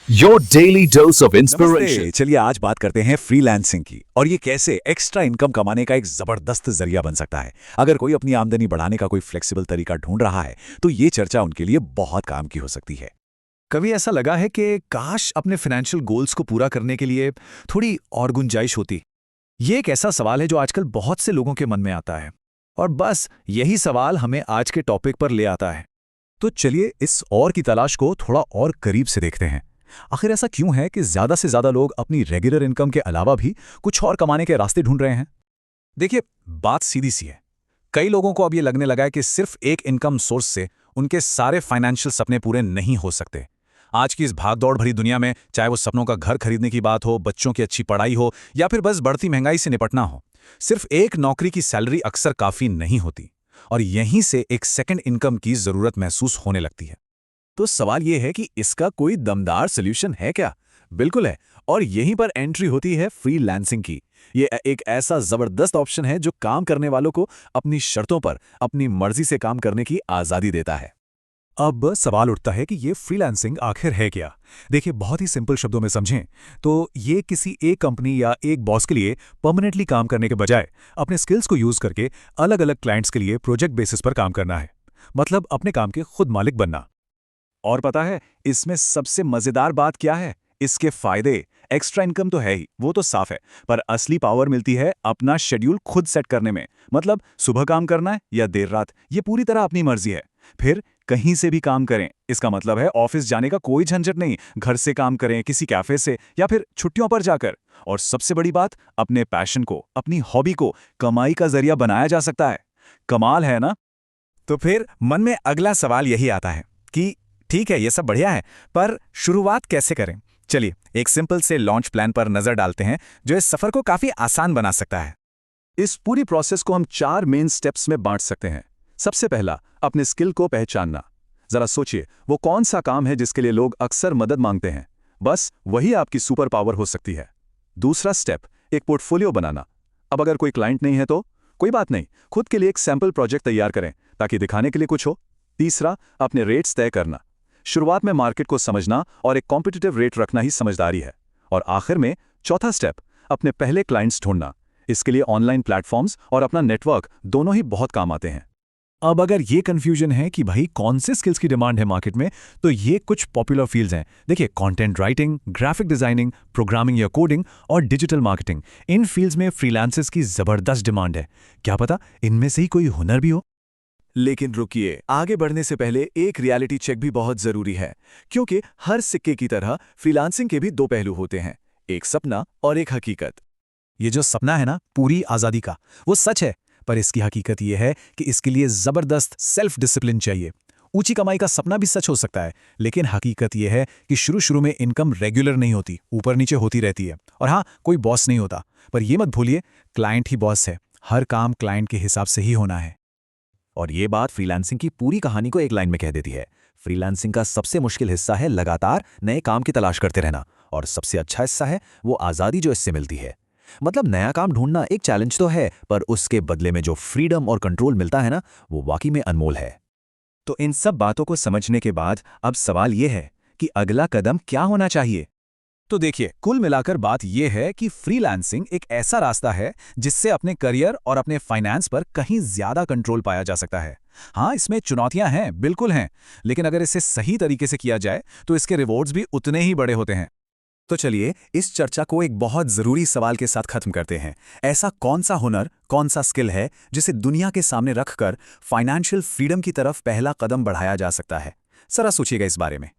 Your daily dose of inspiration. नमस्ते। चलिए आज बात करते हैं फ्रीलांसिंग की और ये कैसे एक्स्ट्रा इनकम कमाने का एक जबरदस्त जरिया बन सकता है। अगर कोई अपनी आमदनी बढ़ाने का कोई फ्लेक्सिबल तरीका ढूंढ रहा है तो ये चर्चा उनके लिए बहुत काम की हो सकती है। कभी ऐसा लगा है कि काश अपने फाइनेंशियल गोल्स को पूरा करने के लिए थोड़ी और गुंजाइश होती? ये एक ऐसा सवाल है जो आजकल बहुत से लोगों के मन में आता है और बस यही सवाल हमें आज के टॉपिक पर ले आता है। तो चलिए इस और की तलाश को थोड़ा और करीब से देखते हैं। आखिर ऐसा क्यों है कि ज्यादा से ज्यादा लोग अपनी रेगुलर इनकम के अलावा भी कुछ और कमाने के रास्ते ढूंढ रहे हैं? देखिए, बात सीधी सी है। कई लोगों को अब ये लगने लगा है कि सिर्फ एक इनकम सोर्स से उनके सारे फाइनेंशियल सपने पूरे नहीं हो सकते। आज की इस भागदौड़ भरी दुनिया में चाहे वो सपनों का घर खरीदने की बात हो, बच्चों की अच्छी पढ़ाई हो या फिर बस बढ़ती महंगाई से निपटना हो, सिर्फ एक नौकरी की सैलरी अक्सर काफी नहीं होती और यहीं से एक सेकंड इनकम की जरूरत महसूस होने लगती है। तो सवाल यह है कि इसका कोई दमदार सॉल्यूशन है क्या? बिल्कुल है, और यहीं पर एंट्री होती है फ्रीलांसिंग की। ये एक ऐसा जबरदस्त ऑप्शन है जो काम करने वालों को अपनी शर्तों पर अपनी मर्जी से काम करने की आजादी देता है। अब सवाल उठता है कि ये फ्रीलांसिंग आखिर है क्या? देखिए, बहुत ही सिंपल शब्दों में समझें तो ये किसी एक कंपनी या एक बॉस के लिए परमानेंटली काम करने के बजाय अपने स्किल्स को यूज करके अलग अलग क्लाइंट्स के लिए प्रोजेक्ट बेसिस पर काम करना है। मतलब अपने काम के खुद मालिक बनना। और पता है इसमें सबसे मजेदार बात क्या है? इसके फायदे। एक्स्ट्रा इनकम तो है ही, वो तो साफ है, पर असली पावर मिलती है अपना शेड्यूल खुद सेट करने में। मतलब सुबह काम करना है या देर रात, ये पूरी तरह अपनी मर्जी है। फिर कहीं से भी काम करें, इसका मतलब है ऑफिस जाने का कोई झंझट नहीं। घर से काम करें, किसी कैफे से या फिर छुट्टियों पर जाकर। और सबसे बड़ी बात, अपने पैशन को, अपनी हॉबी को कमाई का जरिया बनाया जा सकता है। कमाल है ना? तो फिर मन में अगला सवाल यही आता है कि ठीक है, ये सब बढ़िया है, पर शुरुआत कैसे करें? चलिए एक सिंपल से लॉन्च प्लान पर नजर डालते हैं जो इस सफर को काफी आसान बना सकता है। इस पूरी प्रोसेस को हम 4 मेन स्टेप्स में बांट सकते हैं। सबसे पहला, अपने स्किल को पहचानना। जरा सोचिए, वो कौन सा काम है जिसके लिए लोग अक्सर मदद मांगते हैं? बस वही आपकी सुपर पावर हो सकती है। दूसरा स्टेप, एक पोर्टफोलियो बनाना। अब अगर कोई क्लाइंट नहीं है तो कोई बात नहीं, खुद के लिए एक सैंपल प्रोजेक्ट तैयार करें ताकि दिखाने के लिए कुछ हो। तीसरा, अपने रेट्स तय करना। शुरुआत में मार्केट को समझना और एक कॉम्पिटिटिव रेट रखना ही समझदारी है। और आखिर में चौथा स्टेप, अपने पहले क्लाइंट्स ढूंढना। इसके लिए ऑनलाइन प्लेटफॉर्म्स और अपना नेटवर्क दोनों ही बहुत काम आते हैं। अब अगर ये कंफ्यूजन है कि भाई कौन से स्किल्स की डिमांड है मार्केट में, तो ये कुछ पॉपुलर फील्ड्स हैं। देखिए, content writing, graphic designing, programming या कोडिंग और डिजिटल मार्केटिंग। इन फील्ड्स में फ्रीलांसर्स की जबरदस्त डिमांड है। क्या पता इनमें से ही कोई हुनर भी हो। लेकिन रुकिए, आगे बढ़ने से पहले एक रियलिटी चेक भी बहुत जरूरी है, क्योंकि हर सिक्के की तरह फ्रीलांसिंग के भी दो पहलू होते हैं, एक सपना और एक हकीकत। ये जो सपना है ना, पूरी आजादी का, वो सच है, पर इसकी हकीकत ये है कि इसके लिए जबरदस्त सेल्फ डिसिप्लिन चाहिए। ऊंची कमाई का सपना भी सच हो सकता है, लेकिन हकीकत यह है कि शुरू शुरू में इनकम रेगुलर नहीं होती, ऊपर नीचे होती रहती है। और हाँ, कोई बॉस नहीं होता, पर यह मत भूलिए, क्लाइंट ही बॉस है। हर काम क्लाइंट के हिसाब से ही होना है। और ये बात फ्रीलांसिंग की पूरी कहानी को एक लाइन में कह देती है। फ्रीलांसिंग का सबसे मुश्किल हिस्सा है लगातार नए काम की तलाश करते रहना, और सबसे अच्छा हिस्सा है वो आज़ादी जो इससे मिलती है। मतलब नया काम ढूंढना एक चैलेंज तो है, पर उसके बदले में जो फ्रीडम और कंट्रोल मिलता है ना, वो वाकई में अनमोल है। तो इन सब बातों को समझने के बाद अब सवाल ये है कि अगला कदम क्या होना चाहिए? तो देखिए, कुल मिलाकर बात यह है कि फ्रीलांसिंग एक ऐसा रास्ता है जिससे अपने करियर और अपने फाइनेंस पर कहीं ज्यादा कंट्रोल पाया जा सकता है। हाँ, इसमें चुनौतियां हैं, बिल्कुल हैं, लेकिन अगर इसे सही तरीके से किया जाए तो इसके रिवॉर्ड्स भी उतने ही बड़े होते हैं। तो चलिए इस चर्चा को एक बहुत जरूरी सवाल के साथ खत्म करते हैं। ऐसा कौन सा हुनर, कौन सा स्किल है जिसे दुनिया के सामने रखकर फाइनेंशियल फ्रीडम की तरफ पहला कदम बढ़ाया जा सकता है? जरा सोचिएगा इस बारे में।